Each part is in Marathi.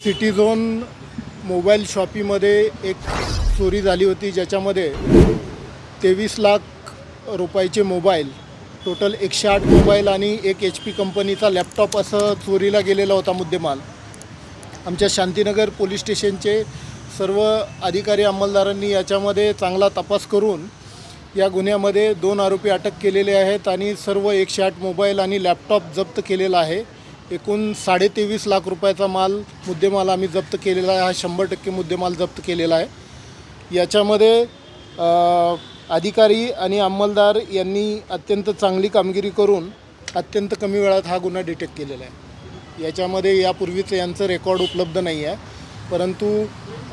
सिटी झोन मोबाईल शॉपीमध्ये एक चोरी झाली होती, ज्याच्यामध्ये 23 लाख रुपयाचे मोबाईल, टोटल 108 मोबाईल आणि एक HP कंपनीचा लॅपटॉप असं चोरीला गेलेला होता मुद्देमाल. आमच्या शांतीनगर पोलीस स्टेशनचे सर्व अधिकारी अंमलदारांनी याच्यामध्ये चांगला तपास करून या गुन्ह्यामध्ये 2 आरोपी अटक केलेले आहेत आणि सर्व 108 मोबाईल आणि लॅपटॉप जप्त केलेला आहे. एकूण 23.5 लाख रुपयाचा मुद्देमाल आम्ही जप्त केलेला आहे. हा 100% मुद्देमाल जप्त केलेला आहे. याच्यामध्ये अधिकारी आणि अंमलदार यांनी अत्यंत चांगली कामगिरी करून अत्यंत कमी वेळात हा गुन्हा डिटेक्ट केलेला आहे. याच्यामध्ये यापूर्वीचं यांचं रेकॉर्ड उपलब्ध नाही आहे, परंतु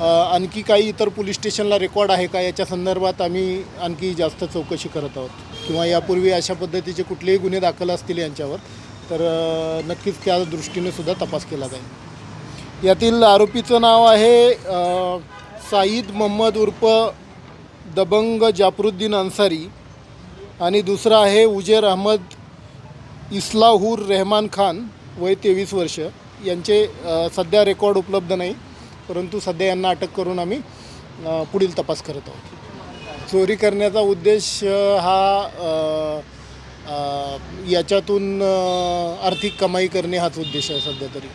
आणखी काही इतर पोलीस स्टेशनला रेकॉर्ड आहे का याच्या संदर्भात आम्ही आणखी जास्त चौकशी करत आहोत, किंवा यापूर्वी अशा पद्धतीचे कुठलेही गुन्हे दाखल असतील यांच्यावर तर नक्कीच त्या दृष्टीने सुद्धा तपास केला जाईल. यातील आरोपीचं नाव आहे साईद मोहम्मद उर्फ दबंग जाफरुद्दीन अन्सारी आणि दुसरा आहे उजेर अहमद इस्लाहूर रहमान खान, वय 23 वर्ष. यांचे सध्या रेकॉर्ड उपलब्ध नाही, परंतु सध्या यांना अटक करून आम्ही पुढील तपास करत आहोत. चोरी करण्याचा उद्देश हा याच्यातून आर्थिक कमाई करणे हाच उद्देश आहे सध्या तरी.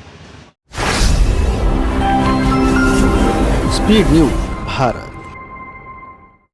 Speed news Bharat.